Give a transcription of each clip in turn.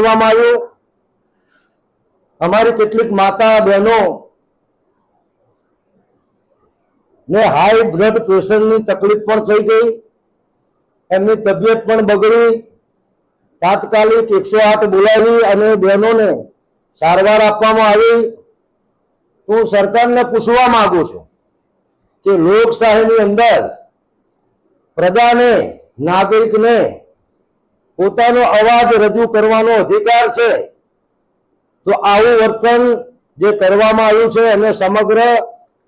કરવામાં આવ્યું। અમારી કેટલીક માતા બહેનો ને હાઈ બ્લડ પ્રેશરની તકલીફ પણ થઈ ગઈ, એમની તબિયત પણ બગડી। તાત્કાલિક 108 બોલાવી અને બહેનોને સારવાર આપવામાં આવી। હું સરકારને પૂછવા માંગુ છું કે લોકશાહીની અંદર પ્રજાને, નાગરિકને પોતાનો અવાજ રજૂ કરવાનો અધિકાર છે, તો આવું વર્તન જે કરવામાં આવ્યું છે એને સમગ્ર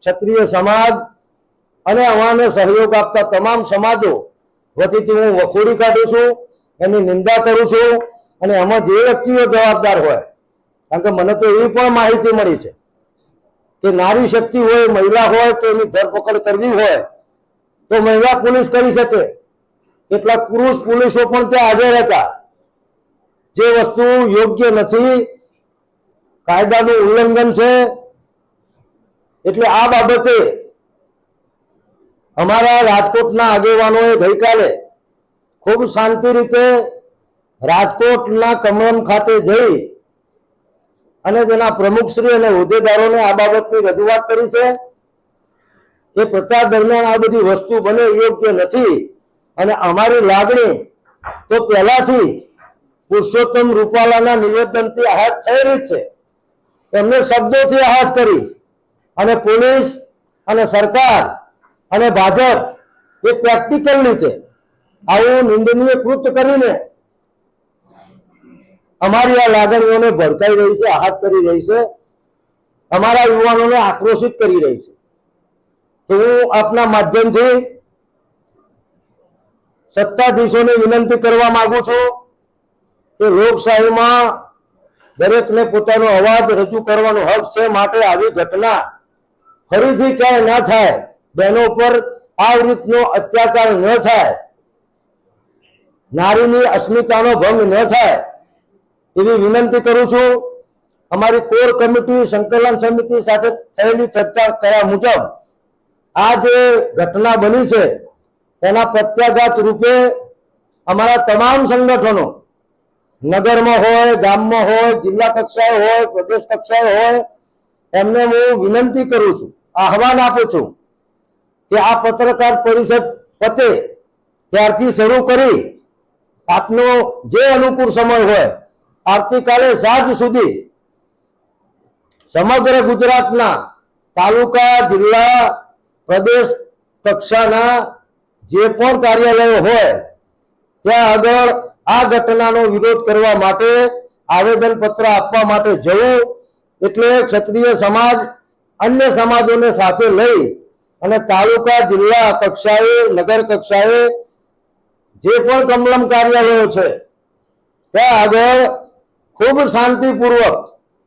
ક્ષત્રિય સમાજ અને અમાને સહયોગ આપતા તમામ સમાજો વતીથી હું વખોડી કાઢું છું, એની નિંદા કરું છું। અને આમાં જે વ્યક્તિઓ જવાબદાર હોય, કારણ કે મને તો એવી પણ માહિતી મળી છે કે નારી શક્તિ હોય, મહિલા હોય તો એની ધરપકડ કરવી હોય તો મહિલા પોલીસ કરી શકે। કેટલાક પુરુષ પોલીસો પણ ત્યાં હાજર હતા, જે વસ્તુ યોગ્ય નથી, કાયદાનું ઉલ્લંઘન છે। એટલે આ બાબતે અમારા રાજકોટના આગેવાનોએ ગઈકાલે ખૂબ શાંતિ રીતે રાજકોટના કમલમ ખાતે જઈ અને તેના પ્રમુખશ્રી અને હોદ્દેદારોને આ બાબતની રજૂઆત કરી છે કે પ્રચાર દરમિયાન આ બધી વસ્તુ બને યોગ્ય નથી। અને અમારી લાગણી તો પહેલાથી પુરુષોત્તમ રૂપાલાના નિવેદનથી આહત થયેલી જ છે, એમને શબ્દોથી આહત કરી અને પોલીસ અને સરકાર અને ભાજપ એ પ્રેક્ટિકલ રીતે આવું નિંદનીય કૃત્ય કરીને અમારી આ લાગણીઓને ભડકાઈ રહી છે, આહત કરી રહી છે, અમારા યુવાનોને આક્રોશિત કરી રહી છે। તો હું આપના માધ્યમથી સત્તાધીશોને વિનંતી કરવા માંગુ છું કે લોકશાહીમાં દરેકને પોતાનો અવાજ રજૂ કરવાનો હક છે, માટે આવી ઘટના ફરીથી ક્યાંય ના થાય, બહેનો પર આ રીતનો અત્યાચાર ન થાય, નારીની અસ્મિતાનો ભંગ ન થાય એવી વિનંતી કરું છું। અમારી કોર કમિટી સંકલન સમિતિ સાથે થયેલી ચર્ચા કર્યા મુજબ આ જે ઘટના બની છે એના પ્રત્યાઘાત રૂપે અમારા તમામ સંગઠનો, નગરમાં હોય, ગામમાં હોય, જિલ્લા કક્ષાએ હોય, પ્રદેશ કક્ષાએ હોય, એમને હું વિનંતી કરું છું, આહવાન આપું છું કે આ પત્રકાર પરિષદ પતે ત્યારથી શરૂ કરી આપનો જે અનુકૂળ સમય હોય આવતીકાલે સાંજ સુધી સમગ્ર ગુજરાતના તાલુકા, જિલ્લા, પ્રદેશ કક્ષાના જે પણ કાર્યાલયો હોય ત્યાં આગળ આ ઘટનાનો વિરોધ કરવા માટે આવેદન પત્ર આપવા માટે જવું। એટલે ક્ષત્રિય સમાજ અન્ય સમાજોને સાથે લઈ અને તાલુકા, જિલ્લા કક્ષાએ, નગર કક્ષાએ જે પણ કમલમ કાર્યાલયો છે ત્યાં આગળ ખૂબ શાંતિપૂર્વક,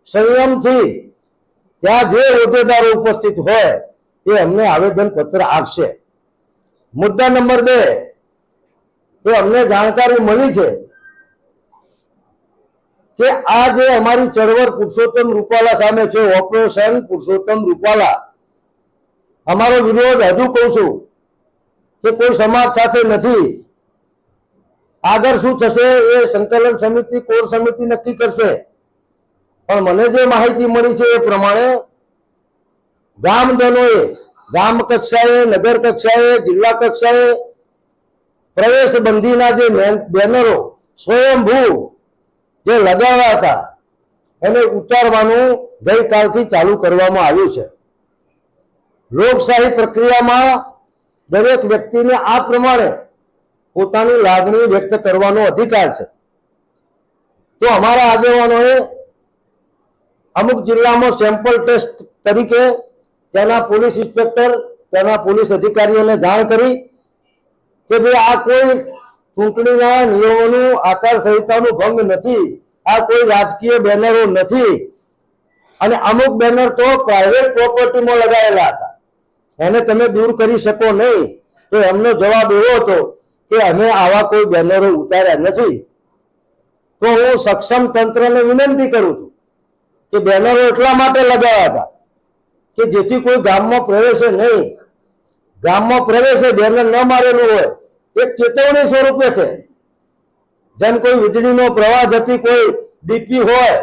સંયમથી ત્યાં જે હોદ્દેદારો ઉપસ્થિત હોય એ અમને આવેદન પત્ર આપશે। મુદ્દા નંબર 2 કે અમને જાણકારી મળી છે કે આ જે અમારી ચળવળ પુરુષોત્તમ રૂપાલા સામે છે, ઓપરેશન પુરુષોત્તમ રૂપાલા, અમારો વિરોધ હજુ કહું છું કે કોઈ સમાજ સાથે નથી। આગળ શું થશે એ સંકલન સમિતિ, કોર સમિતિ નક્કી કરશે। પણ મને જે માહિતી મળી છે એ પ્રમાણે ગામજનોએ ગામ કક્ષાએ, નગર કક્ષાએ, જિલ્લા કક્ષાએ પ્રવેશ બંધીના જે બેનરો સ્વયંભૂ જે લગાવ્યા હતા એને ઉતારવાનું ગઈકાલથી ચાલુ કરવામાં આવ્યું છે। લોકશાહી પ્રક્રિયામાં દરેક વ્યક્તિને આ પ્રમાણે પોતાની લાગણી વ્યક્ત કરવાનો અધિકાર છે। તો અમારા આગેવાનોએ અમુક જિલ્લામાં સેમ્પલ ટેસ્ટ તરીકે ત્યાંના પોલીસ ઇન્સ્પેક્ટર, ત્યાંના પોલીસ અધિકારીઓને જાણ કરી કે ભાઈ આ કોઈ ચૂંટણીના નિયમોનું, આચારસંહિતાનું ભંગ નથી, આ કોઈ રાજકીય બેનરો નથી। અને અમુક બેનર તો પ્રાઇવેટ પ્રોપર્ટીમાં લગાવેલા હતા, એને તમે દૂર કરી શકો નહીં। તો એમનો જવાબ એવો હતો કે અમે આવા કોઈ બેનરો ઉતાર્યા નથી। તો હું સક્ષમ તંત્રને વિનંતી કરું છું કે બેનરો એટલા માટે લગાવ્યા હતા કે જેથી કોઈ ગામમાં પ્રવેશે નહીં। ગામમાં પ્રવેશે, બેનર ન મારેલું હોય, એક ચેતવણી સ્વરૂપે છે। જેમ કોઈ વીજળીનો પ્રવાહ જતી કોઈ ડીપી હોય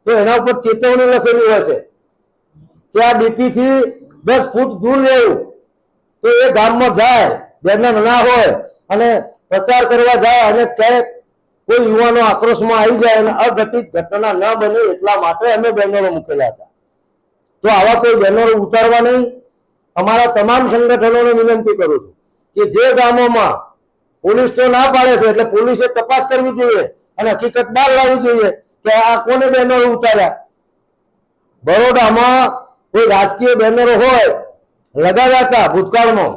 તો એના ઉપર ચેતવણી લખેલી હોય છે કે આ ડીપી થી 10 ફૂટ દૂર રહેવું. તો એ ગામમાં જાય, બેનર ના હોય અને પ્રચાર કરવા જાય અને ક્યાંક કોઈ યુવાનો આક્રોશમાં આવી જાય અને અઘટિત ઘટના ન બને એટલા માટે અમે બેનરો મૂકેલા હતા. તો આવા કોઈ બેનરો ઉતારવા નહીં. અમારા તમામ સંગઠનોને વિનંતી કરું છું કે જે ગામોમાં પોલીસ તો ના પાડે છે એટલે પોલીસે તપાસ કરવી જોઈએ અને હકીકત બહાર લાવવી જોઈએ કે આ કોને બેનરો ઉતાર્યા. બરોડામાં કોઈ રાજકીય બેનરો હોય લગાવ્યા હતા ભૂતકાળમાં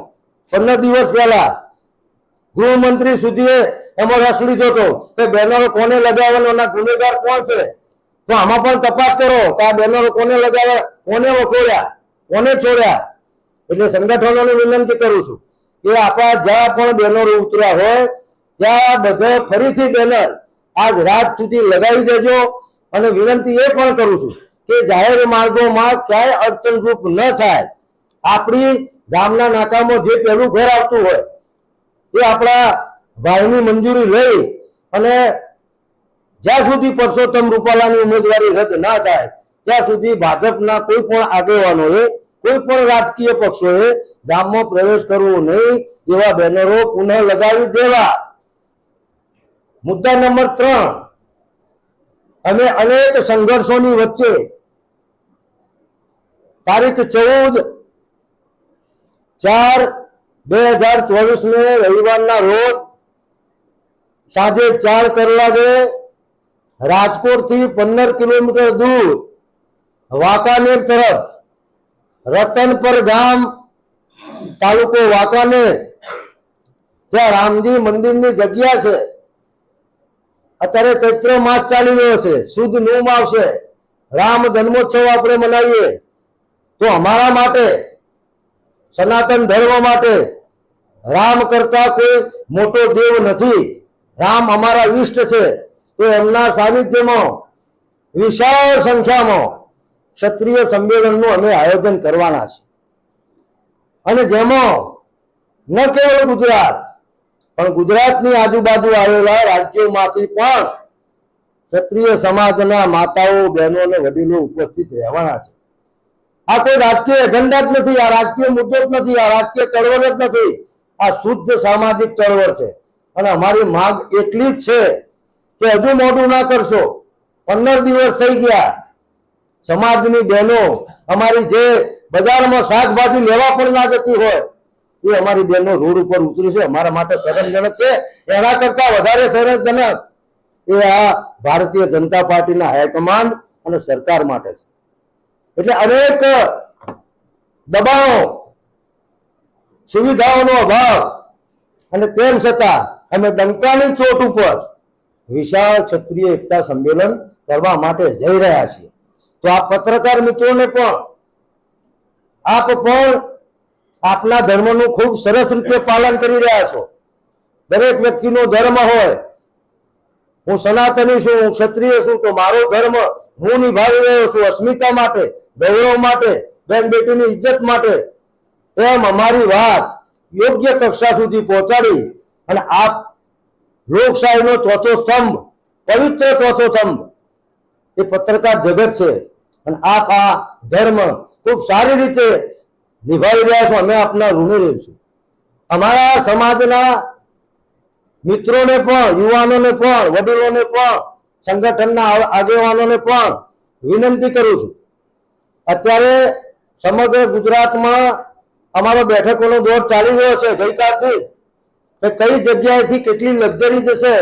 15 દિવસ પહેલા ગૃહમંત્રી સુધી એમાં રસ લીધો હતો કે બેનરો કોને લગાવવાના, ગુનેગાર કોણ છે. તો આમાં પણ તપાસ કરો કે આ બેનરો કોને લગાવ્યા, કોને વખોડ્યા, કોને છોડ્યા. એટલે સંગઠનોને વિનંતી કરું છું કે આપણા જ્યાં પણ બેનરો ઉતર્યા હોય ત્યાં બધે ફરીથી બેનર આજ રાત સુધી લગાવી દેજો. અને વિનંતી એ પણ કરું છું કે જાહેર માર્ગોમાં ક્યાંય અડચણરૂપ ન થાય. આપણી ગામના નાકામાં જે પહેલું ઘર આવતું હોય એ આપણા ભાઈની મંજૂરી લઈ અને જ્યાં સુધી પરસોત્તમ રૂપાલાની ઉમેદવારી રદ ના થાય ત્યાં સુધી ભાજપના કોઈ પણ આગેવાનોએ, કોઈ પણ રાજકીય પક્ષોએ ગામમાં પ્રવેશ કરવો નહીં. એવા બેનરો પુનઃ લગાવી દેવા. મુદ્દા નંબર 3, અમે અનેક સંઘર્ષોની વચ્ચે તારીખ 14/4/2024 ને રવિવારના રોજ સાંજે 4 કલાકે રાજકોટથી 15 કિલોમીટર દૂર વાંકાનેર તરફ રતનપર ગામ, તાલુકો વાંકાનેર, ત્યાં રામજી મંદિરની જગ્યા છે. અત્યારે ચૈત્ર માસ ચાલી રહ્યો છે, શુદ્ધ નોમ આવશે, રામ જન્મોત્સવ આપણે મનાવીએ. તો અમારા માટે, સનાતન ધર્મ માટે રામ કરતા કોઈ મોટો દેવ નથી. રામ અમારા ઈષ્ટ છે. તો એમના સાનિધ્યમાં વિશાળ સંખ્યામાં ક્ષત્રિય સંમેલનનું અમે આયોજન કરવાના છે. અને જેમાં ન કેવળ ગુજરાત પણ ગુજરાતની આજુબાજુ આવેલા રાજ્યોમાંથી પણ ક્ષત્રિય સમાજના માતાઓ, બહેનો અને વડીલો ઉપસ્થિત રહેવાના છે. આ કોઈ રાજકીય એજન્ડા જ નથી, આ રાજકીય મુદ્દો જ નથી, આ રાજકીય ચળવળ જ નથી. આ શુદ્ધ સામાજિક ચળવળ છે. અને અમારી માંગ એટલી જ છે કે હજુ મોડું ના કરશો. 15 દિવસ થઈ ગયા. સમાજની બહેનો અમારી જે બજારમાં શાકભાજી લેવા પણ ના જતી હોય એ અમારી બહેનો રોડ ઉપર ઉતરી છે. અમારા માટે શરમજનક છે. એના કરતા વધારે શરમજનક એ આ ભારતીય જનતા પાર્ટીના હાઈકમાન્ડ અને સરકાર માટે છે. એટલે અનેક દબાણો, સુવિધાઓનો અભાવ અને તેમ છતાં અમે ડંકાની ચોટ ઉપર વિશાળ ક્ષત્રિય એકતા સંમેલન કરવા માટે જઈ રહ્યા છીએ. તો આ પત્રકાર મિત્રોને પણ આપ પણ આપના ધર્મનું ખૂબ સરસ રીતે પાલન કરી રહ્યા છો. દરેક વ્યક્તિનો ધર્મ હોય. હું સનાતની છું, હું ક્ષત્રિય છું, તો મારો ધર્મ હું નિભાવી રહ્યો છું અસ્મિતા માટે, ગૌરવ માટે, બેન બેટીની ઇજ્જત માટે. એમ અમારી વાત યોગ્ય કક્ષા સુધી પહોંચાડી અને આપ લોકશાહીનો ચોથો સ્તંભ, પવિત્ર ચોથો સ્તંભ એ પત્રકાર જગત છે. અને આપ આ ધર્મ ખૂબ સારી રીતે નિભાવી રહ્યા છો. અમે આપના ઋણી રહીશું. અમારા સમાજના મિત્રોને પણ, યુવાનોને પણ, વડીલોને પણ, સંગઠનના આગેવાનોને પણ વિનંતી કરું છું. અત્યારે સમગ્ર ગુજરાતમાં અમારો બેઠકોનો દોર ચાલી રહ્યો છે ગઈકાલથી. કે કઈ જગ્યાએથી કેટલી લક્ઝરી જશે,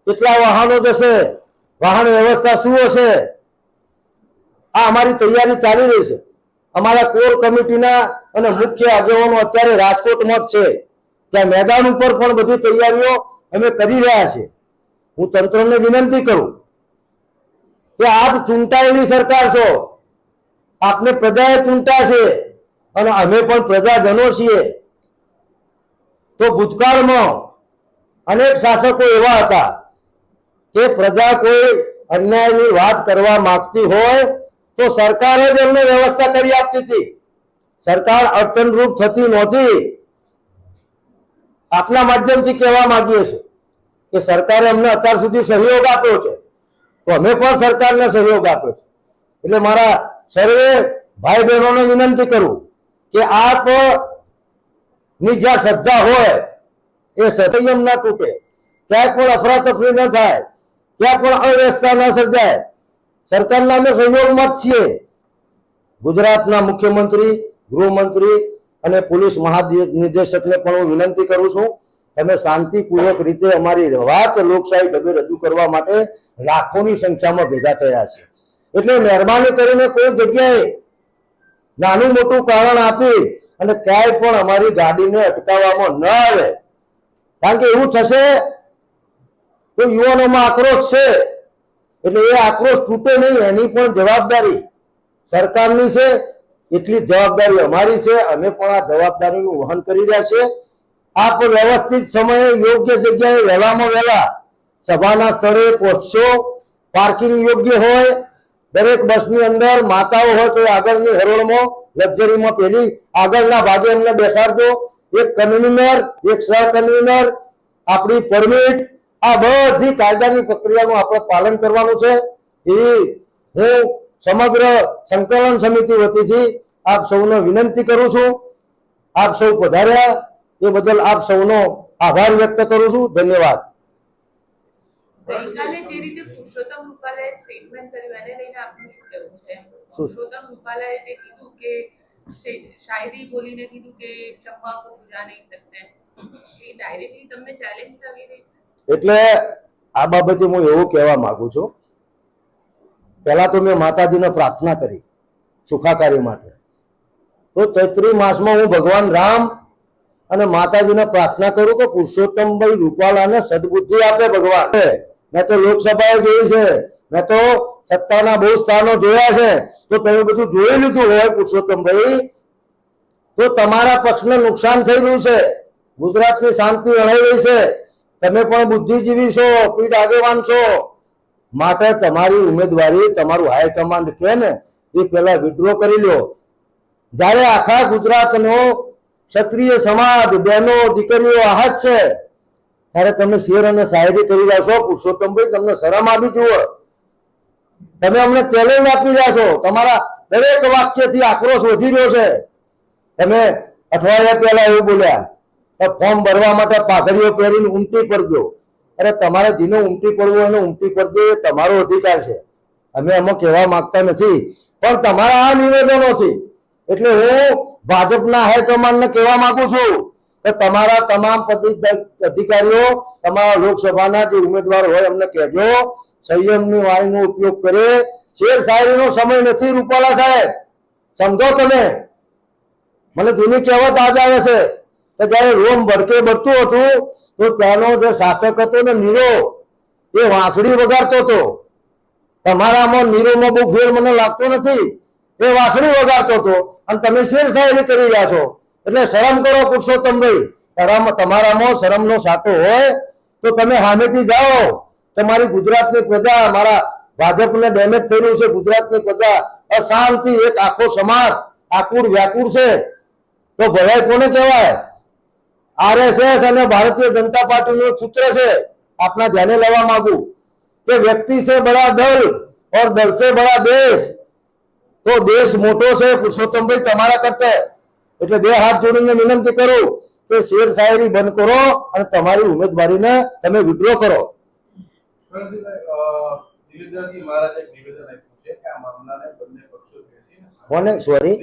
કેટલા વાહનો જશે, વાહન વ્યવસ્થા શું હશે, આ અમારી તૈયારી ચાલી રહી છે. અમારા કોર કમિટીના અને મુખ્ય આગેવાનો અત્યારે રાજકોટમાં જ છે. ત્યાં મેદાન ઉપર પણ બધી તૈયારીઓ અમે કરી રહ્યા છીએ. હું તંત્રને વિનંતી કરું કે આપ ચૂંટાયેલી સરકાર છો, આપને પ્રજાએ ચૂંટ્યા છે અને અમે પણ પ્રજાજનો છીએ. તો ભૂતકાળમાં અનેક શાસકો એવા હતા કે પ્રજા કોઈ અન્યાયની વાત કરવા માંગતી હોય તો સરકાર જ એમને વ્યવસ્થા કરી આપતી હતી. સરકાર અડચણરૂપ થતી નહોતી. આપના માધ્યમથી કહેવા માંગીએ છીએ કે સરકારે અમને અત્યાર સુધી સહયોગ આપ્યો છે. તો અમે પણ સરકારને સહયોગ આપ્યો છે. એટલે મારા સર્વે ભાઈ બહેનોને વિનંતી કરું કે આપ ની જ્યાં શ્રદ્ધા હોય એ સંયમ ના તૂટે, ક્યાંય પણ અફરાતફરી ન થાય, ક્યાં પણ અવ્યવસ્થા ન સર્જાય. સરકારના અમે સહયોગમાં જ છીએ. ગુજરાતના મુખ્યમંત્રી, ગૃહમંત્રી અને પોલીસ મહાનિદેશકને પણ હું વિનંતી કરું છું, તમે શાંતિપૂર્વક રીતે અમારી વાત લોકશાહી ઢબે રજૂ કરવા માટે લાખોની સંખ્યામાં ભેગા થયા છે. એટલે મહેરબાની કરીને કોઈ જગ્યાએ નાનું મોટું કારણ આપી અને ક્યાંય પણ અમારી ગાડીને અટકાવવામાં ન આવે. કારણ કે એવું થશે તો યુવાનોમાં આક્રોશ છે, એટલે એ આક્રોશ તૂટે નહીં એની પણ જવાબદારી સરકારની છે, એટલી જ જવાબદારી અમારી છે. અમે પણ આ જવાબદારીનું વહન કરી રહ્યા છીએ. આપ વ્યવસ્થિત સમયે યોગ્ય જગ્યાએ વહેલામાં વહેલા સભાના સ્થળે પહોંચશો. પાર્કિંગ યોગ્ય હોય, દરેક બસની અંદર માતાઓ હોય તો આગળની હરોળમાં લક્ઝરીમાં પેલી આગળના ભાગે એમને બેસાડજો. એક કન્વીનર, એક સહ કન્વીનર, આપણી પરમિટ, આ બધી કાયદાની પ્રક્રિયાનું આપણે પાલન કરવાનું છે. એવી હું સમગ્ર સંકલન સમિતિ વતીથી આપ સૌને વિનંતી કરું છું. આપ સૌ પધાર્યા એ બદલ આપ સૌનો આભાર વ્યક્ત કરું છું. ધન્યવાદ. ગઈકાલે જે રીતે પુરુષોત્તમ રૂપાલાએ સ્ટેટમેન્ટ કર્યું એને લઈને આપનું શું કહેવું છે? પુરુષોત્તમ રૂપાલાએ જે કીધું કે શાયરી બોલીને કીધું કે શમ્મા કો બુલા નહીં સકતે, એ ડાયરેક્ટલી તમને ચેલેન્જ લાગી રહી છે? એટલે આ બાબતે હું એવું કહેવા માંગુ છું, પહેલા તો મેં માતાજીને પ્રાર્થના કરી સુખાકારી માટે. તો ચૈત્રી માસમાં હું ભગવાન રામ અને માતાજીને પ્રાર્થના કરું કે પુરુષોત્તમભાઈ રૂપાલાને સદબુદ્ધિ આપે ભગવાન. મેં તો લોકસભાએ જોયું છે, મેં તો સત્તાના બહુ સ્થાનો જોયા છે. તો તમે બધું જોઈ લીધું હોય પુરુષોત્તમભાઈ, તો તમારા પક્ષને નુકસાન થઈ રહ્યું છે, ગુજરાતની શાંતિ અણાઈ રહી છે. તમે પણ બુદ્ધિજીવી છો, પીઢ આગેવાન છો, માટે તમારી ઉમેદવારી તમારું હાઈકમાન્ડ કે ને એ પહેલા વિડ્રો કરી લો. જ્યારે આખા ગુજરાતનો ક્ષત્રિય સમાજ, બહેનો, દીકરીઓ આહત છે, ત્યારે તમે શેર અને શાયરી કરી રહ્યા છો. પુરુષોત્તમભાઈ, તમને શરમ આવી જુઓ. તમે અમને ચેલેન્જ આપી રહ્યા છો. તમારા દરેક વાક્યથી આક્રોશ વધી રહ્યો છે. તમે અઠવાડિયા પહેલા એવું બોલ્યા ફોર્મ ભરવા માટે પાઘડીઓ પહેરીને ઉમટી પડજો. અરે તમારે જેને ઉમટી પડવું એને ઉમટી પડજો, એ તમારો અધિકાર છે. અમે એમાં કહેવા માંગતા નથી, પણ તમારા આ નિવેદનોથી એટલે હું ભાજપના હાઈકમાન્ડને કહેવા માંગુ છું કે તમારા તમામ અધિકારીઓ, તમારા લોકસભાના જે ઉમેદવાર હોય એમને કહેજો સંયમની વાણીનો ઉપયોગ કરે. શેર શાયરીનો સમય નથી રૂપાલા સાહેબ, સમજો તમે. મને જૂની કહેવત યાદ આવે છે કે જયારે રોમ ભડકે બળતું હતું તો ત્યાંનો જે શાસક હતો ને નીરો, એ વાંસળી વગાડતો હતો. તમારામાં નીરોમાં બહુ ફેર મને લાગતો નથી. એ વાંસળી વગાડતો હતો અને તમે શેર શાયરી કરી રહ્યા છો. એટલે શરમ કરો પુરુષોત્તમભાઈ. તમારામાં શરમનો સાટો હોય તો તમે સામેથી જાઓ. તમારી ગુજરાતની પ્રજા, મારા ભાજપને ડેમેજ થઈ રહ્યું છે, ગુજરાતની પ્રજા અશાંતિ, એક આખો સમાજ આકુળ વ્યાકુળ છે. તો ભલાઈ કોને કહેવાય? આરએસએસ અને ભારતીય જનતા પાર્ટીનું સૂત્ર છે. આપના ધ્યાને લેવા માંગુ કે વ્યક્તિ છે બડા દલ और दल से बड़ा देश. તો દેશ મોટો છે પુરુષોત્તમભાઈ તમારા કરતા. એટલે બે હાથ જોડીને વિનંતી કરું કે શેર શાયરી બંધ કરો અને તમારી ઉમેદવારીને તમે વિડ્રો કરો. કોને? સોરી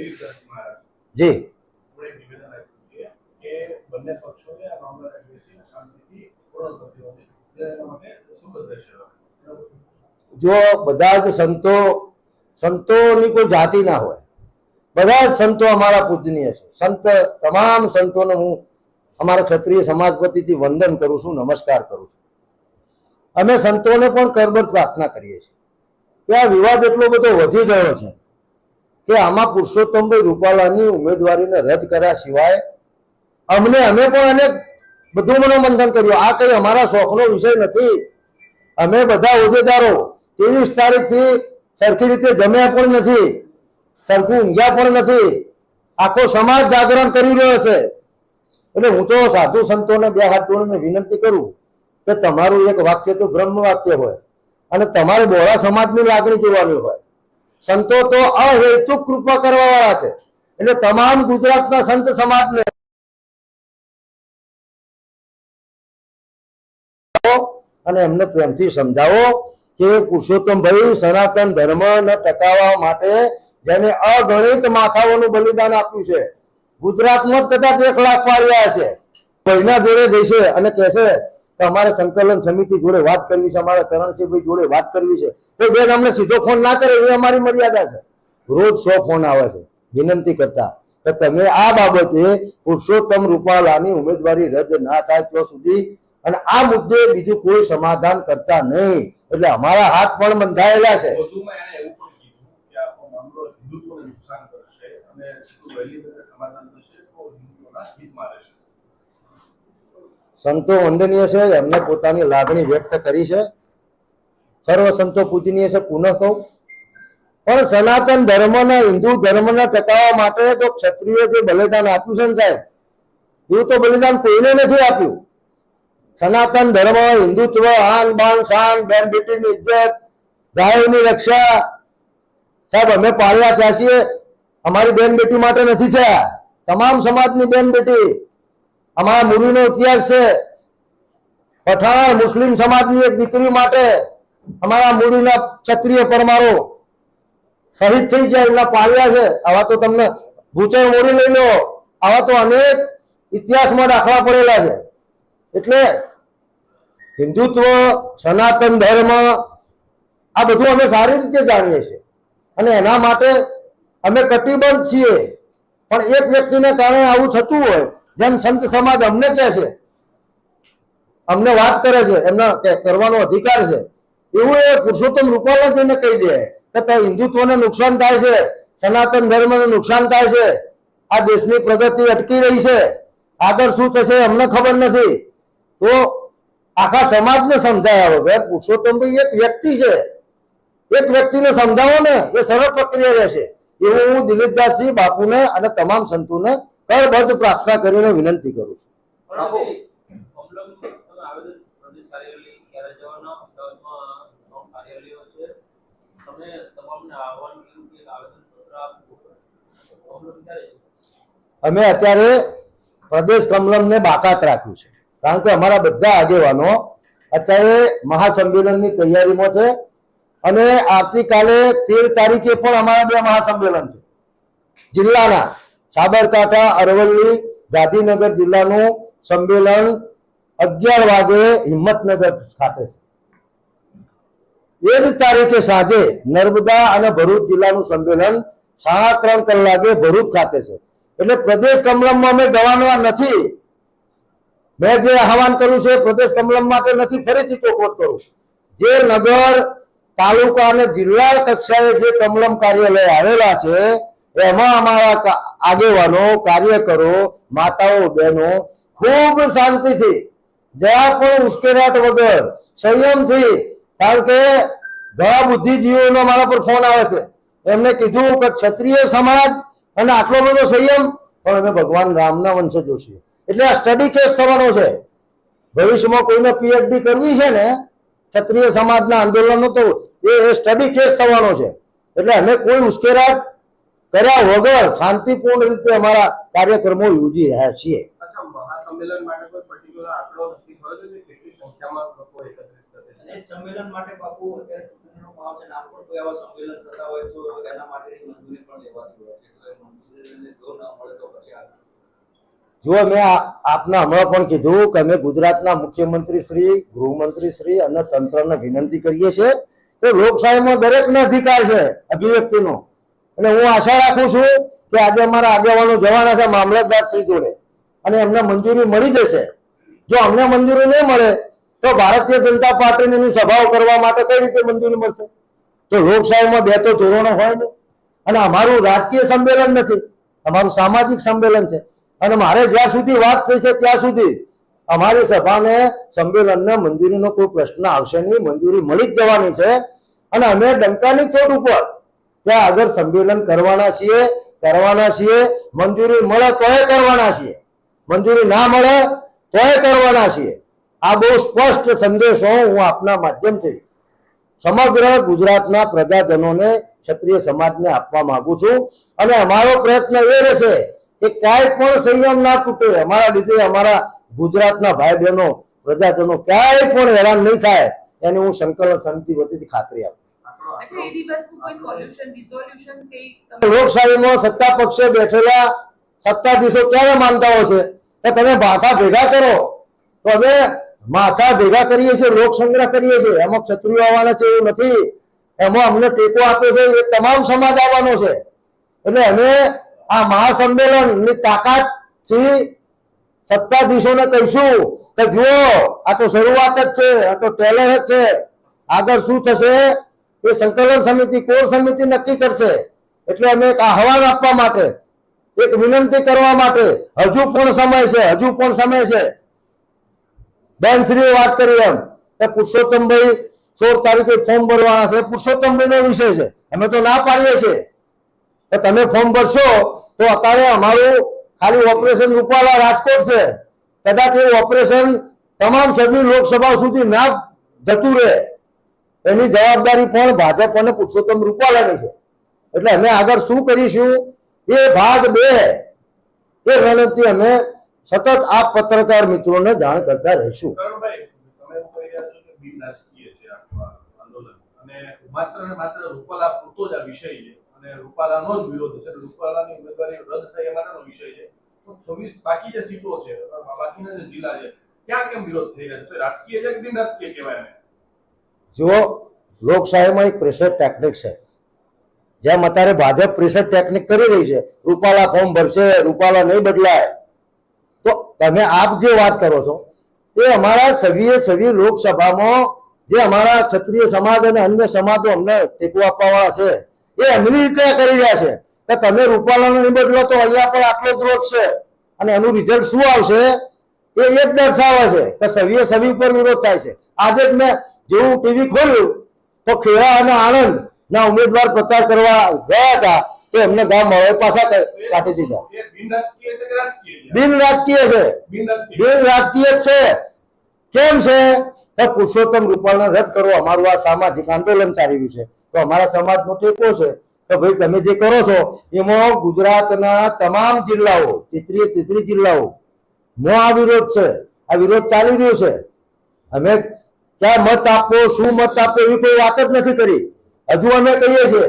જી, જો બધા જ સંતોની કોઈ જાતિ ના હોય, બધા જ સંતો અમારા પૂજનીય છે. સંત, તમામ સંતોને હું અમારા ક્ષત્રિય સમાજ વતીથી વંદન કરું છું, નમસ્કાર કરું છું. અમે સંતોને પણ કરબદ્ધ પ્રાર્થના કરીએ છીએ કે આ વિવાદ એટલો બધો વધી ગયો છે કે આમાં પુરુષોત્તમભાઈ રૂપાલાની ઉમેદવારીને રદ કર્યા સિવાય અમે પણ અનેક બધું મનોમંથન કર્યું. આ કઈ અમારા શોખનો વિષય નથી. અમે બધા હોદ્દેદારો 23 તારીખથી સરખી રીતે જમ્યા પણ નથી, સરખું ઊંઘ્યા પણ નથી. આખો સમાજ જાગરણ કરી રહ્યો છે. એટલે હું તો સાધુ સંતોને બે હાથ જોડીને વિનંતી કરું કે તમારું એક વાક્ય તો બ્રહ્મ વાક્ય હોય અને તમારે બોરા સમાજની લાગણી જોવાની હોય. સંતો તો અહેતુક કૃપા કરવા વાળા છે, એટલે તમામ ગુજરાતના સંત સમાજને અને એમને પ્રેમથી સમજાવો કે પુરુષોત્તમભાઈ સનાતન ધર્મને ટકાવવા માટે જેને અગણિત માથાઓનું બલિદાન આપ્યું છે, ગુજરાતમાં જ કદાચ 1 લાખ પાડ્યા છે, ભાઈના જોડે જઈશે અને કહેશે કે અમારે સંકલન સમિતિ જોડે વાત કરવી છે, અમારે કરણસિંહભાઈ જોડે વાત કરવી છે, તો બેન અમને સીધો ફોન ના કરે એ અમારી મર્યાદા છે. રોજ 100 ફોન આવે છે વિનંતી કરતા કે તમે આ બાબતે પુરુષોત્તમ રૂપાલાની ઉમેદવારી રદ ના થાય ત્યાં સુધી અને આ મુદ્દે બીજું કોઈ સમાધાન કરતા નહીં. એટલે અમારા હાથ પણ બંધાયેલા છે. સંતો વંદનીય છે, એમને પોતાની લાગણી વ્યક્ત કરી છે, સર્વ સંતો પૂજનીય છે. પુનઃ કહું, પણ સનાતન ધર્મના હિન્દુ ધર્મને ટકાવવા માટે તો ક્ષત્રિયો જે બલિદાન આપ્યું છે ને સાહેબ, એવું તો બલિદાન કોઈને નથી આપ્યું. સનાતન ધર્મ, હિન્દુત્વ, આન બાન શાન, બેન બેટીની ઇજ્જત, ગાયોની રક્ષા, સાહેબ અમે પાળ્યા થયા છીએ. અમારી બેન બેટી માટે નથી થયા, તમામ સમાજની બેન બેટી. અમારા મુરીનો ઇતિહાસ છે, પઠાણ મુસ્લિમ સમાજની એક દીકરી માટે અમારા મૂડીના ક્ષત્રિય પરમારો શહીદ થઈ ગયા, એમના પાળ્યા છે. આવા તો તમને ભૂચાઈ મોરી લઈ લો, આવા તો અનેક ઇતિહાસમાં દાખલા પડેલા છે. એટલે હિન્દુત્વ, સનાતન ધર્મ, આ બધું અમે સારી રીતે જાણીએ છીએ અને એના માટે અમે કટિબદ્ધ છીએ. પણ એક વ્યક્તિને કારણે આવું થતું હોય, જેમ સંત સમાજ અમને કહે છે, અમને વાત કરે છે, એમના કરવાનો અધિકાર છે, એવું એ પુરુષોત્તમ રૂપાલા જઈને કહી દે કે હિન્દુત્વને નુકસાન થાય છે, સનાતન ધર્મને નુકસાન થાય છે, આ દેશની પ્રગતિ અટકી રહી છે, આગળ શું થશે અમને ખબર નથી. તો આખા સમાજને સમજાયા વગર પુરુષોત્તમભાઈ એક વ્યક્તિ છે, એક વ્યક્તિને સમજાવો ને એ સરળ પ્રક્રિયા રહેશે. એવું હું દિલીપદાસજી બાપુને અને તમામ સંતોને કરબદ્ધ પ્રાર્થના કરીને વિનંતી કરું છું. અમે અત્યારે પ્રદેશ કમલમને બાકાત રાખ્યું છે, કારણ કે અમારા બધા આગેવાનો અત્યારે મહાસંમેલનની તૈયારીમાં છે અને આવતીકાલે 13 તારીખે પણ અમારા 2 મહાસંમેલન છે જિલ્લાના. સાબરકાંઠા, અરવલ્લી, ગાંધીનગર જિલ્લાનું સંમેલન 11 વાગે હિંમતનગર ખાતે છે. એ જ તારીખે સાંજે નર્મદા અને ભરૂચ જિલ્લાનું સંમેલન 3:30 કલાકે ભરૂચ ખાતે છે. એટલે પ્રદેશ કમલમમાં અમે જવાના નથી. મેં જે આહવાન કર્યું છે પ્રદેશ કમલમ માટે નથી, ફરીથી ચોખવટ કરું, જે નગર, તાલુકા અને જિલ્લા કક્ષાએ જે કમલમ કાર્યાલય આવેલા છે એમાં અમારા આગેવાનો, કાર્યકરો, માતાઓ, બહેનો ખૂબ શાંતિથી, જરા પણ ઉશ્કેરાટ વગર, સંયમથી, કારણ કે ઘણા બુદ્ધિજીવીઓનો મારા પર ફોન આવે છે, એમને કીધું કે ક્ષત્રિય સમાજ અને આટલો બધો સંયમ, પણ અમે ભગવાન રામના વંશજો છીએ. એટલે આ સ્ટડી કેસ થવાનો છે. ભવિષ્યમાં કોઈને પીએચડી કરવી છે ને ક્ષત્રિય સમાજના આંદોલનનો, તો એ સ્ટડી કેસ થવાનો છે. એટલે અમે કોઈ ઉશ્કેરાટ કર્યા વગર શાંતિપૂર્ણ રીતે અમારા કાર્યક્રમો યોજી રહ્યા છીએ. મહાસંમેલન માટે કોઈ પર્ટિક્યુલર આંકડો નક્કી થયો છે કે કેટલી સંખ્યામાં લોકો એકત્રિત થશે? અને સંમેલન માટે બાપુ અત્યારે ચૂંટણીનો ભાવ છે, નામ પર કોઈ આવા સંમેલન થતા હોય તો એના માટેની મંજૂરી પણ લેવાતી હોય છે, એટલે મંજૂરી જો ના મળે તો પછી જો મેં આપને હમણાં પણ કીધું કે અમે ગુજરાતના મુખ્યમંત્રી શ્રી, ગૃહમંત્રી શ્રી અને તંત્રને વિનંતી કરીએ છીએ કે લોકશાહીમાં દરેકનો અધિકાર છે અભિવ્યક્તિનો. અને હું આશા રાખું છું કે આજે અમારા આગેવાનો જવાના છે મામલતદાર શ્રી જોડે અને એમને મંજૂરી મળી જશે. જો અમને મંજૂરી નહીં મળે તો ભારતીય જનતા પાર્ટીની સભાઓ કરવા માટે કઈ રીતે મંજૂરી મળશે? તો લોકશાહીમાં 2 તો ધોરણો હોય ને. અને અમારું રાજકીય સંમેલન નથી, અમારું સામાજિક સંમેલન છે. અને મારે જ્યાં સુધી વાત થઈ છે ત્યાં સુધી અમારી સભાને, સંમેલનને મંજૂરીનો કોઈ પ્રશ્ન આવશે નહીં, મંજૂરી મળી જ જવાની છે. અને અમે ડંકાની ચોટ ઉપર ત્યાં આગળ સંમેલન કરવાના છીએ. મંજૂરી મળે તોય કરવાના છીએ, મંજૂરી ના મળે તોય કરવાના છીએ. આ બહુ સ્પષ્ટ સંદેશો હું આપના માધ્યમથી સમગ્ર ગુજરાતના પ્રજાજનોને ક્ષત્રિય સમાજને આપવા માંગુ છું અને અમારો પ્રયત્ન એ રહેશે કે ક્યાંય પણ સંયમ ના તૂટે, અમારા લીધે અમારા ગુજરાતના ભાઈ બહેનો પ્રજાજનો ક્યાંય પણ હેરાન નહીં થાય એની હું સંકલન સમિતિ વતીથી ખાતરી આપું. अच्छा, ये वस्तु कोई सॉल्यूशन रिजोल्यूशन के તમે લોકશાહીમાં સત્તા પક્ષે બેઠેલા સત્તાધીશો ક્યારે માનતા હોય છે કે તમે માથા ભેગા કરો, તો અમે માથા ભેગા કરીએ છીએ, લોક સંગ્રહ કરીએ છીએ. એમાં ક્ષત્રિયો આવવાના છે એવું નથી, એમાં અમને ટેકો આપે છે એ તમામ સમાજ આવવાનો છે. એટલે અમે આ મહાસંમેલનની તાકાતથી સત્તાધીશોને કહીશું કે જુઓ, આ તો શરૂઆત જ છે, આ તો ટેલર જ છે, આગળ શું થશે એ સંકલન સમિતિ, કોર સમિતિ નક્કી કરશે. એટલે અમે એક આહવાન આપવા માટે, એક વિનંતી કરવા માટે હજુ પણ સમય છે, હજુ પણ સમય છે. બેનશ્રીએ વાત કરી એમ કે પુરુષોત્તમભાઈ 16 તારીખે ફોર્મ ભરવાના છે, પુરુષોત્તમભાઈનો વિષય છે, અમે તો ના પાડીએ છીએ કે તમે ફોર્મ ભરશો તો અત્યારે અમારું ખાલી ઓપરેશન રૂપાલા રાજકોટ છે, કદાચ એ ઓપરેશન તમામ સભ્ય લોકસભા સુધી ના જતું રહે એની જવાબદારી પણ ભાજપ અને પુરુષોત્તમ રૂપાલાની છે. એટલે અમે આગળ શું કરીશું એ ભાગ 2 એ રણનીતિ અમે સતત આ પત્રકાર મિત્રોને જાણ કરતા રહીશું. કરણભાઈ, તમે એવું કહી રહ્યા છો કે બિન રાજકીય છે આખું આંદોલન અને માત્ર ને માત્ર રૂપાલા પૂરતો જ આ વિષય છે અને રૂપાલાનો જ વિરોધ છે, રૂપાલાની ઉમેદવારી રદ થાય એ માટેનો વિષય છે. તો 26 બાકી જે સીટો છે, બાકીના જે જિલ્લા છે, ત્યાં કેમ વિરોધ થઈ રહ્યો છે? રાજકીય છે કે બિન રાજકીય કહેવાય એને? જો લોકશાહીમાં એક પ્રેશર ટેકનિક છે, જેમ અત્યારે ભાજપ પ્રેશર ટેકનિક કરી રહી છે, રૂપાલા ફોર્મ ભરશે, રૂપાલા નહીં બદલાય, તો તમે આપ જે વાત કરો છો એ અમારા સભ્ય લોકસભામાં જે અમારા ક્ષત્રિય સમાજ અને અન્ય સમાજો અમને ટેકો આપવાવાળા છે એ એમની રીતે કરી રહ્યા છે કે તમે રૂપાલાને નહીં બદલો તો અહીંયા પણ આટલો જ રોષ છે અને એનું રિઝલ્ટ શું આવશે એ એક દર્શાવે છે કે સભ્ય પર વિરોધ થાય છે. આજે જ મેં જેવું ટીવી ખોલ્યું તો ખેડા અને આણંદ ના ઉમેદવાર પ્રચાર કરવા ગયા હતા તો એમને ગામ હવે પાછા કાઢી દીધા. એ બિન રાજકીય છે કે રાજકીય છે? બિન રાજકીય છે, બિન રાજકીય. બિન રાજકીય જ છે. કેમ છે કે પુરુષોત્તમ રૂપાલાને રદ કરવો અમારું આ સામાજિક આંદોલન ચાલી રહ્યું છે, તો અમારા સમાજનો ટેકો છે કે ભાઈ તમે જે કરો છો એમાં ગુજરાતના તમામ જિલ્લાઓ 33 જિલ્લાઓ નો આ વિરોધ છે, આ વિરોધ ચાલી રહ્યો છે. અમે ક્યાં મત આપો, શું મત આપો એવી કોઈ વાત જ નથી કરી. હજુ અમે કહીએ છીએ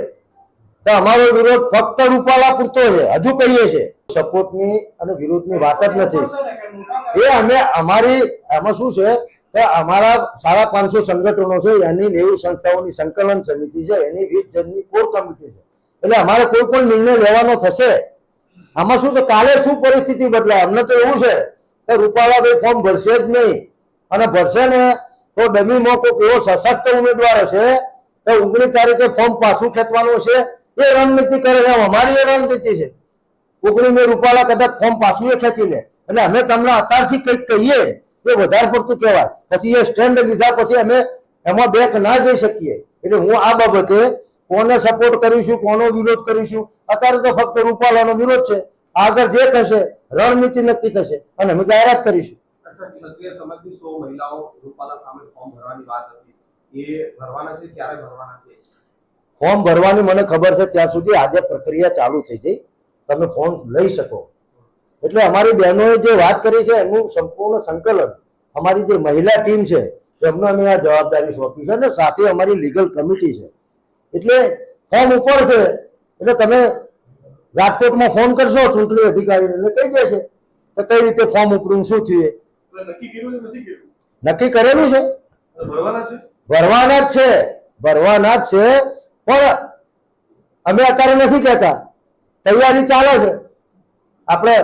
કે અમારો વિરોધ ફક્ત રૂપાલા પૂરતો છે, હજુ કહીએ છીએ. સપોર્ટની અને વિરોધની વાત જ નથી. એ અમે અમારી આમાં શું છે કે અમારા 550 સંગઠનો છે, એની 90 સંસ્થાઓની સંકલન સમિતિ છે, એની 20 જણની કોર કમિટી છે. એટલે અમારે કોઈ પણ નિર્ણય લેવાનો થશે. આમાં શું છે, કાલે શું પરિસ્થિતિ બદલાય. અમને તો એવું છે કે રૂપાલા ભાઈ ફોર્મ ભરશે જ નહીં, અને ભરશે ને તો ડમીમાં કોઈ એવો સશક્ત ઉમેદવાર હશે તો 19 તારીખે ફોર્મ પાછું ખેંચવાનું છે. એ રણનીતિ કરે છે, અમારી એ રણનીતિ છે. 19 રૂપાલા કદાચ ફોર્મ પાછું એ ખેંચી લે એટલે અમે તમને અત્યારથી કંઈક કહીએ એ વધારે પડતું કહેવાય. પછી એ સ્ટેન્ડ લીધા પછી અમે એમાં બેક ના જઈ શકીએ. એટલે હું આ બાબતે કોને સપોર્ટ કરીશું, કોનો વિરોધ કરીશું, અત્યારે તો ફક્ત રૂપાલાનો વિરોધ છે. આગળ જે થશે રણનીતિ નક્કી થશે અને અમે જાહેરાત કરીશું. અચ્છા, ક્ષત્રિય સમાજની 100 મહિલાઓ રૂપાલા સામે ફોર્મ ભરવાની વાત હતી, એ ભરવાના છે? ક્યારે ભરવાના છે? ફોર્મ ભરવાની મને ખબર છે ત્યાં સુધી આજે પ્રક્રિયા ચાલુ થઈ ગઈ, તમે ફોર્મ લઈ શકો. એટલે અમારી બહેનોએ જે વાત કરી છે એનું સંપૂર્ણ સંકલન અમારી જે મહિલા ટીમ છે એમને અમે આ જવાબદારી સોંપી છે અને સાથે અમારી લીગલ કમિટી છે. એટલે ફોર્મ ઉપર છે એટલે તમે રાજકોટમાં ફોન કરશો ચૂંટણી અધિકારીને એટલે કહી દેશે કે કઈ રીતે ફોર્મ ઉપડ્યું, શું થયું. નક્કી કર્યું કે નથી કર્યું? નક્કી કરેલું છે, ભરવાના છે, ભરવાના જ છે, ભરવાના જ છે. પણ અમે અત્યારે નથી કહેતા, તૈયારી ચાલે છે. આપણે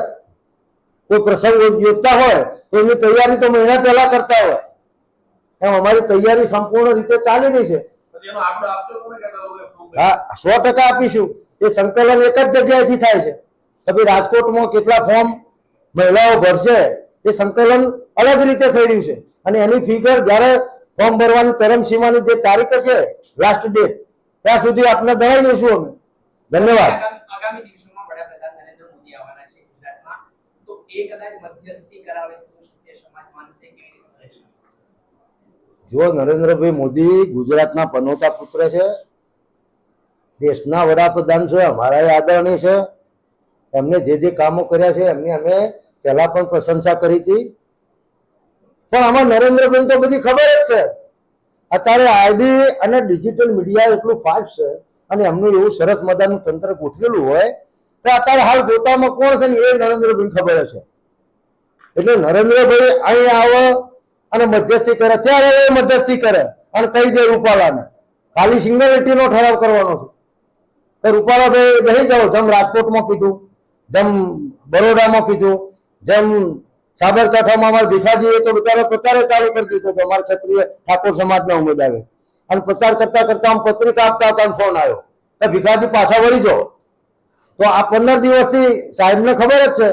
કોઈ પ્રસંગ યોજતા હોય તો એની તૈયારી તો મહિના પહેલા કરતા હોય એમ અમારી તૈયારી સંપૂર્ણ રીતે ચાલી રહી છે. પછી એનો આંકડો આપશો તમે કે ફોર્મ? હા, 100% આપીશું. એ સંકલન એક જ જગ્યાએથી થાય છે. તમે રાજકોટમાં કેટલા ફોર્મ મહિલાઓ ભરશે એ સંકલન અલગ રીતે થઈ રહ્યું છે અને એની ફિગર જ્યારે ફોર્મ ભરવાની ચરમસીમાની જે તારીખ છે લાસ્ટ ડેટ ત્યાં સુધી આપણે જણાવી દઈશું અમે. ધન્યવાદ. આગામી દિવસોમાં વડાપ્રધાન નરેન્દ્ર મોદી આવવાના છે ગુજરાતમાં, તો એ કદાચ મધ્યસ્થી કરાવે તો ક્ષત્રિય સમાજ માનશે કેવી રીતે રહેશે? જો નરેન્દ્રભાઈ મોદી ગુજરાતના પનોતા પુત્ર છે, દેશના વડાપ્રધાન છે, અમારા આદરણીય છે, એમને જે કામો કર્યા છે એમની અમે પહેલા પણ પ્રશંસા કરી હતી, પણ આમાં નરેન્દ્રભાઈ તો બધી ખબર જ છે. અત્યારે આઈડી અને ડિજિટલ મીડિયા એટલું ફાસ્ટ છે અને એમનું એવું સરસ મજાનું તંત્ર ગોઠવેલું હોય તો અત્યારે હાલ ગોતામાં કોણ છે ને એ નરેન્દ્રભાઈ ખબર છે. એટલે નરેન્દ્રભાઈ અહીં આવે અને મધ્યસ્થી કરે ત્યારે એ મધ્યસ્થી કરે અને કહી દે રૂપાલાને ખાલી સિંગ્યુલારિટીનો ઠરાવ કરવાનો છે. તો રૂપાલાભાઈ બેસી જાઓ, જેમ રાજકોટમાં કીધું, જેમ બરોડામાં કીધું, જેમ સાબરકાંઠામાં અમારે ભીખાજીએ તો બિચારો પ્રચારે ચાલુ કરી દીધો હતો અમારા ક્ષત્રિય ઠાકોર સમાજના ઉમેદવારે, અને પ્રચાર કરતા કરતા આમ પત્રિકા આપતા હતા ફોન આવ્યો તો ભીખાજી પાછા વળી જાઓ. તો આ 15 દિવસથી સાહેબને ખબર જ છે,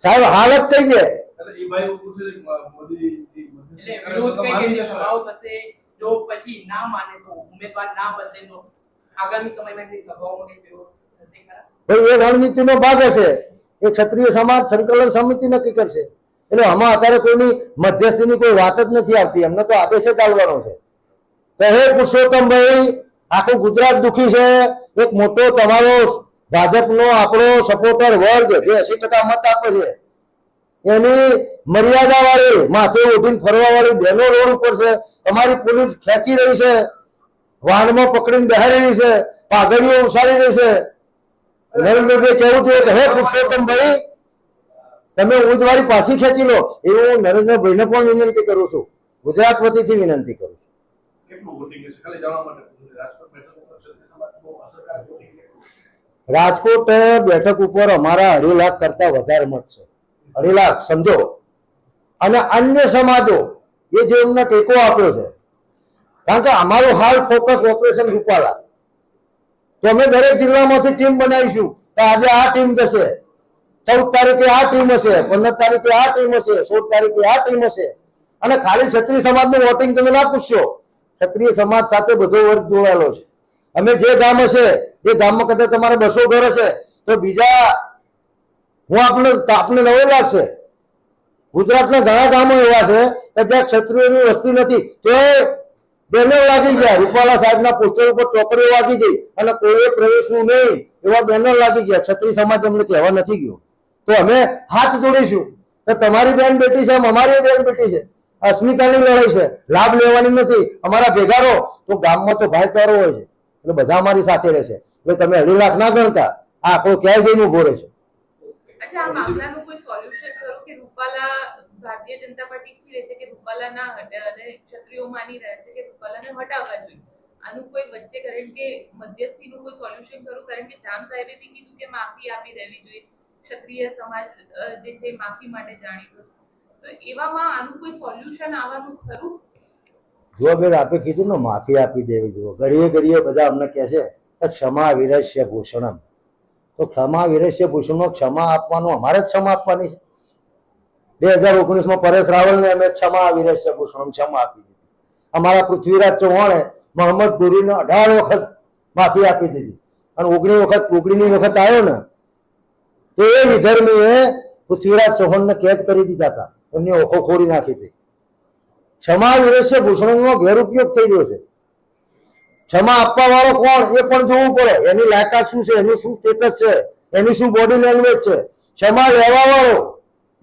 સાહેબ હાલત કઈ છે. એટલે એ ભાઈ પૂછે છે કે મોદી એટલે વિરોધ કઈ રીતે સભાઓ થશે, જો પછી ના માને તો ઉમેદવાર ના બદલે તો આગામી સમયમાં કઈ સભાઓમાં કઈ વિરોધ થશે ખરા? ભાઈ એ રણનીતિનો ભાગ હશે, એ ક્ષત્રિય સમાજ સંકલન સમિતિ નક્કી કરશે. એટલે આમાં અત્યારે કોઈની મધ્યસ્થીની કોઈ વાત જ નથી આવતી, એમને તો આદેશ જ ચાલવાનો છે. તો હે પુરુષોત્તમભાઈ, આખું ગુજરાત દુખી છે. એક મોટો તમારો ભાજપનો આપણો સપોર્ટર વર્ગ જે 80% મત આપે છે એની મર્યાદા વાળી માથે ઓઢીને ફરવા વાળી બહેનો રોડ ઉપર છે, તમારી પોલીસ ખેંચી રહી છે, વાહનમાં પકડીને બેહારી રહી છે, પાઘડીઓ ઉછાળી રહી છે. નરેન્દ્રભાઈ કેવું જોઈએ કે હે પુરુષોત્તમભાઈ તમે ઉમેદવારી પાછી ખેંચી લો, એવું નરેન્દ્રભાઈને પણ વિનંતી કરું છું, ગુજરાત વતીથી વિનંતી કરું છું. કેટલું વોટિંગ છે ખાલી જાણવા માટે રાજકોટ બેઠક ઉપર ક્ષત્રિય સમાજ બહુ અસરકારક વોટિંગ છે. રાજકોટ બેઠક ઉપર અમારા 2.5 લાખ કરતા વધારે મત છે, 2.5 લાખ સમજો. અને અન્ય સમાજો એ જે એમને ટેકો આપ્યો છે, કારણ કે અમારું હાલ ફોકસ ઓપરેશન રૂપાલા. તો અમે દરેક જિલ્લામાંથી ટીમ બનાવીશું તો આજે આ ટીમ જશે, 14 તારીખે આ ટીમ હશે, 15 તારીખે આ ટીમ હશે, 16 તારીખે આ ટીમ હશે. અને ખાલી ક્ષત્રિય સમાજનું વોટિંગ તમે ના પૂછશો, ક્ષત્રિય સમાજ સાથે બધો વર્ગ જોડાયેલો છે. અમે જે ગામ હશે એ ગામમાં કદાચ તમારે 200 ઘર હશે તો બીજા હું આપને નવું લાગશે. ગુજરાતના ઘણા ગામો એવા છે કે જ્યાં ક્ષત્રિયોની વસ્તી નથી, તો બેનર લાગી ગયા, રૂપાલા સાહેબના પોસ્ટર ઉપર ચોકડીઓ વાગી ગઈ અને કોઈએ પ્રવેશવું નહીં એવા બેનર લાગી ગયા. ક્ષત્રિય સમાજ અમને કહેવા નથી ગયો. તો અમે હાથ જોડીશું કે તમારી બેન બેટી છે, અમારી બેન બેટી છે, અસ્મિતાની લડાઈ છે, લાભ લેવાની નથી. અમારા ભેગા રહો તો ગામમાં તો ભાઈચારો હોય છે, એટલે બધા અમારી સાથે રહેશે. એટલે તમે 2.5 લાખ ના ગણતા, આ આંકડો ક્યાંય જઈને ઉભો રહેશે. અચ્છા, આ મામલાનું કોઈ સોલ્યુશન કરો કે રૂપાલા ભારતીય જનતા પાર્ટી ઈચ્છી રહી છે કે રૂપાલા ના હટે અને ક્ષત્રિયો માની રહ્યા છે કે રૂપાલાને હટાવવા જોઈએ. આનું કોઈ વચ્ચે કારણ કે મધ્યસ્થીનું કોઈ સોલ્યુશન કરું, કારણ કે જામ સાહેબે બી કીધું કે માફી આપી દેવી જોઈએ, ક્ષત્રિય સમાજ જે છે માફી માટે જાણીતો. તો એવામાં આનું કોઈ સોલ્યુશન આવવાનું ખરું? જો બેન આપે કીધું ને માફી આપી દેવી જોઈએ, ઘડીએ ઘડીએ બધા અમને કહે છે કે ક્ષમા વિરસ્ય ભૂષણમ. તો ક્ષમા વિરસ્ય ભૂષણમાં ક્ષમા આપવાનું અમારે જ ક્ષમા આપવાની છે. 2019માં પરેશ રાવલને અમે ક્ષમા વિરસ્ય ભૂષણમ ક્ષમા આપી દીધી. અમારા પૃથ્વીરાજ ચૌહાણે મોહમ્મદ ગોરીને 18 વખત માફી આપી દીધી, અને 19મી વખત આવ્યો ને તો એ વિધર્મીએ પૃથ્વીરાજ ચૌહાણને કેદ કરી દીધા હતા, એમની ઓખો ખોડી નાખી હતી. ક્ષમા વિરસ્ય ભૂષણનો ગેરઉપયોગ થઈ રહ્યો છે. ક્ષમા આપવા વાળો કોણ એ પણ જોવું પડે, એની લાયકાત શું છે, એનું શું સ્ટેટસ છે, એની શું બોડી લેંગ્વેજ છે. ક્ષમા લેવા વાળો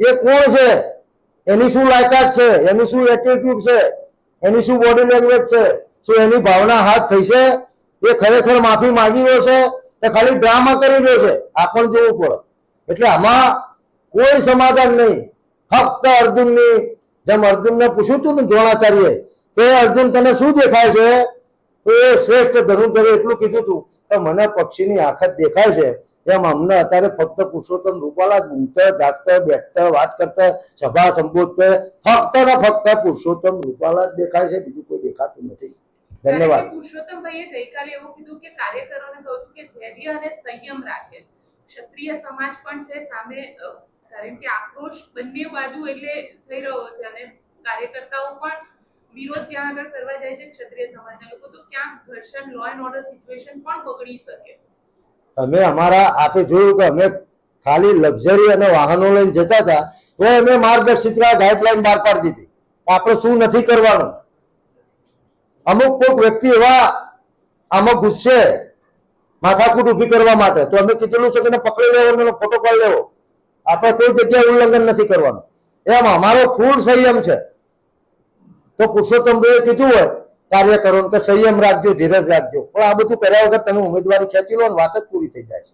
એ કોણ છે, એની શું લાયકાત છે, એનું શું એટીટ્યુડ છે, એની શું બોડી લેંગ્વેજ છે, શું એની ભાવના હાથ થઈ છે, એ ખરેખર માફી માંગી રહ્યો છે એ ખાલી ડ્રામા કરી રહ્યો છે, આ પણ જોવું પડે. એટલે આમાં કોઈ સમાધાન નહીં. ફક્ત અર્જુનની જેમ અર્જુનને પૂછ્યું હતું ને દ્રોણાચાર્યએ કે અર્જુન તને શું દેખાય છે, તો એ શ્રેષ્ઠ ધનુર્ધરે એટલું કીધું હતું કે મને પક્ષીની આંખ જ દેખાય છે. એમ અમને અત્યારે ફક્ત પુરુષોત્તમ રૂપાલા જ ઊંઘતા જાગતા બેઠતા વાત કરતા સભા સંબોધતા ફક્ત ને ફક્ત પુરુષોત્તમ રૂપાલા જ દેખાય છે, બીજું કોઈ દેખાતું નથી. ધન્યવાદ. પુરુષોત્તમભાઈએ ગઈકાલે એવું કીધું કે કાર્યકરોને કહું છું કે ધૈર્ય અને સંયમ રાખે. ક્ષત્રિય સમાજ પણ છે સામે, કારણ કે આક્રોશ બંને બાજુ એટલે થઈ રહ્યો છે અને કાર્યકર્તાઓ પણ વિરોધ જ્યાં આગળ કરવા જાય છે ક્ષત્રિય સમાજના લોકો, તો ક્યાંક ઘર્ષણ, લો એન્ડ ઓર્ડર સિચ્યુએશન પણ બગડી શકે. અમે અમારા આપે જોયું કે અમે ખાલી લક્ઝરી અને વાહનો લઈને જતા હતા તો અમે માર્ગદર્શિકા ગાઈડલાઈન બહાર પાડી દીધી. આપણે શું નથી કરવાનું. અમુક કોઈક વ્યક્તિ એવા આમાં ગુસ્સે માથાકૂટ ઊભી કરવા માટે, તો અમે કીધેલું છે કે પકડી લેવો અને ફોટો પાડી લેવો. આપણે કોઈ જગ્યાએ ઉલ્લંઘન નથી કરવાનું. એમ અમારો ફૂલ સંયમ છે. તો પુરુષોત્તમભાઈએ કીધું હોય કાર્યકરોને કે સંયમ રાખજો, ધીરજ રાખજો, પણ આ બધું કર્યા વગર તમે ઉમેદવારી ખેંચી લો અને વાત જ પૂરી થઈ જાય છે.